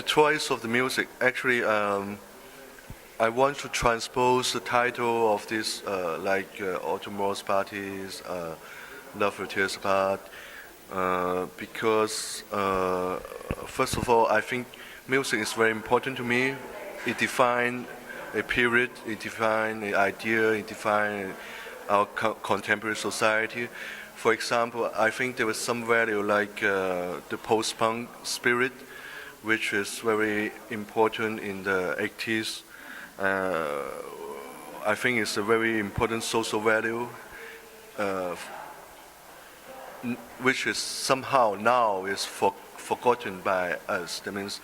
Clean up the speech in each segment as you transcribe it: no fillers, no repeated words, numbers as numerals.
the choice of the music, actually, I want to transpose the title of this, Autumn's Parties, Love Will Tear Us Apart, because, first of all, I think music is very important to me. It defines a period, it defines an idea, it defines our contemporary society. For example, I think there was some value like the post-punk spirit, which is very important in the 80s. I think it's a very important social value, which is somehow now is forgotten by us. That means,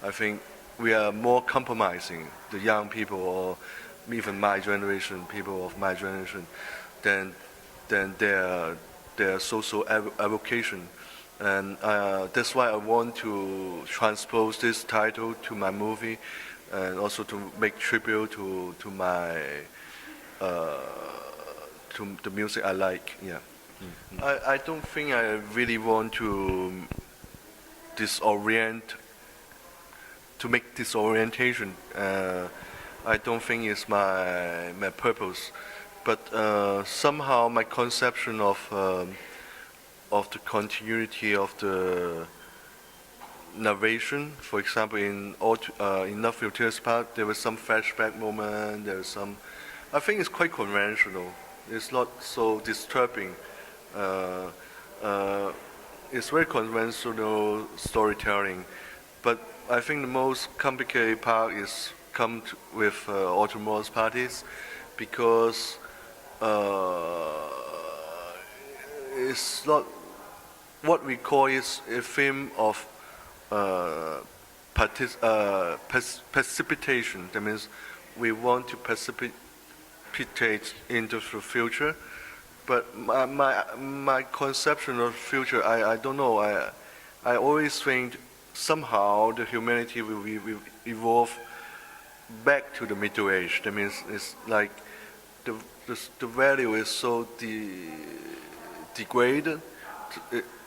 I think we are more compromising the young people, or even my generation, people of my generation, than their social avocation. And that's why I want to transpose this title to my movie, and also to make tribute to my to the music I like. Yeah, I don't think I really want to make disorientation. I don't think it's my purpose, but somehow my conception of the continuity of the narration. For example, in Love Will Tear Us Apart, there was some flashback moment. There was some. I think it's quite conventional. It's not so disturbing. It's very conventional storytelling, but I think the most complicated part is with Autumn's Parties, because it's not what we call is a film of precipitation. That means we want to precipitate into the future, but my conception of the future, I don't know. I always think somehow the humanity will evolve back to the Middle Age. That means it's like the value is so degraded.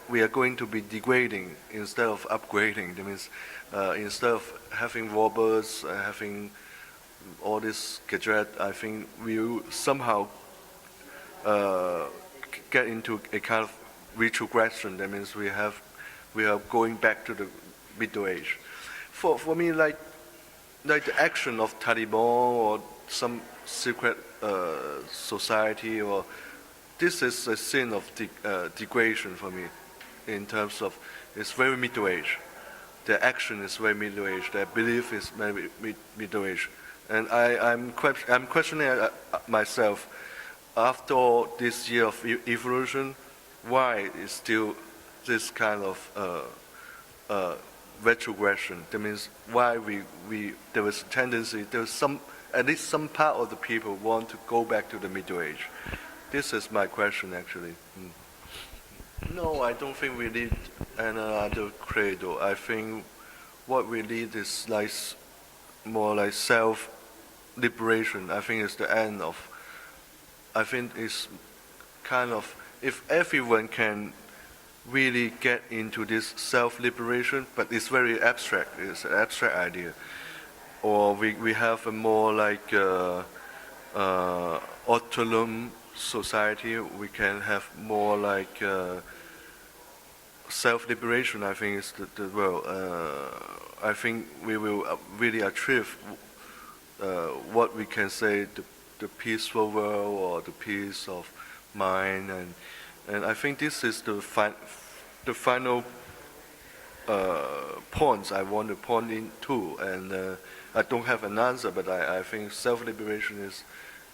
We are going to be degrading instead of upgrading. That means instead of having robots, having all this gadget, I think we will somehow get into a kind of retrogression. That means we are going back to the Middle Age. For me, like the action of Taliban or some secret society, or this is a sin of degradation for me. In terms of, it's very Middle Age. Their action is very Middle Age. Their belief is very Middle Age. And I'm questioning myself, after all this year of evolution, why is still this kind of retrogression? That means why there was a tendency, at least some part of the people want to go back to the Middle Age. This is my question, actually. No, I don't think we need another credo. I think what we need is more like self-liberation. I think it's the end of. I think it's kind of, if everyone can really get into this self-liberation, but it's very abstract. It's an abstract idea. Or we have a more like autonomous society. We can have more like self-liberation. I think is the world. I think we will really achieve what we can say the peaceful world, or the peace of mind, and I think this is the final points I want to point into, and I don't have an answer, but I think self-liberation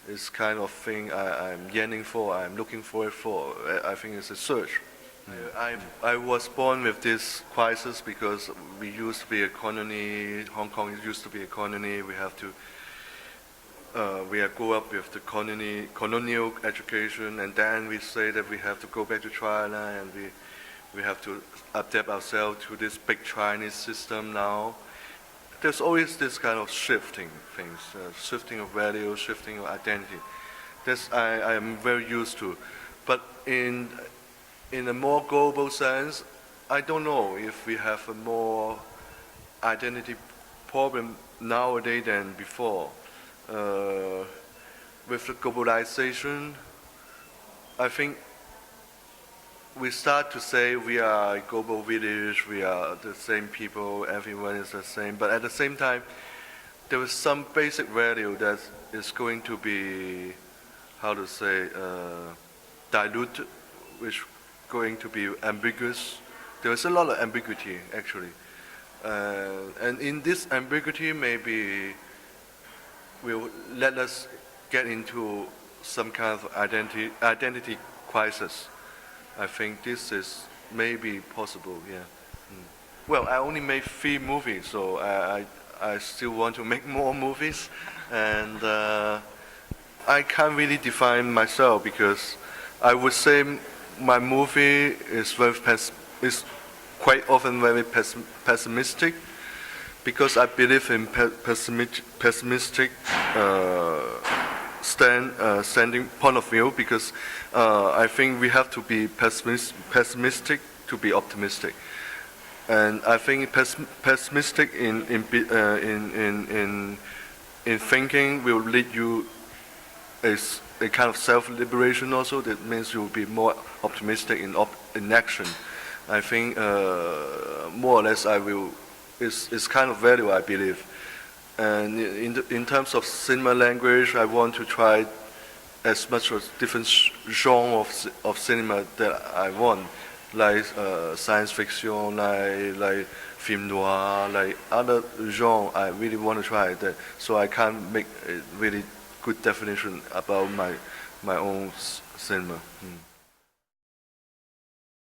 is kind of thing I'm yearning for, I'm looking for it for. I think it's a search. I was born with this crisis because we used to be a colony. Hong Kong used to be a colony. We have to. We grew up with the colonial education, and then we say that we have to go back to China, and we have to adapt ourselves to this big Chinese system now. There's always this kind of shifting things, shifting of values, shifting of identity. This I am very used to, but in a more global sense, I don't know if we have a more identity problem nowadays than before. With the globalization, I think we start to say we are a global village, we are the same people, everyone is the same. But at the same time, there is some basic value that is going to be, how to say, diluted, which going to be ambiguous. There is a lot of ambiguity, actually. And in this ambiguity, maybe will let us get into some kind of identity crisis. I think this is maybe possible, yeah. Well, I only made 3 movies, so I still want to make more movies. And I can't really define myself because I would say my movie is is quite often very pessimistic because I believe in pessimistic standing point of view because I think we have to be pessimistic to be optimistic, and I think pessimistic in thinking will lead you as a kind of self-liberation also. That means you will be more optimistic in action. I think more or less is kind of value I believe. And in terms of cinema language, I want to try as much as different genre of cinema that I want, like science fiction, like film noir, like other genre. I really want to try that, so I can't make a really good definition about my own cinema.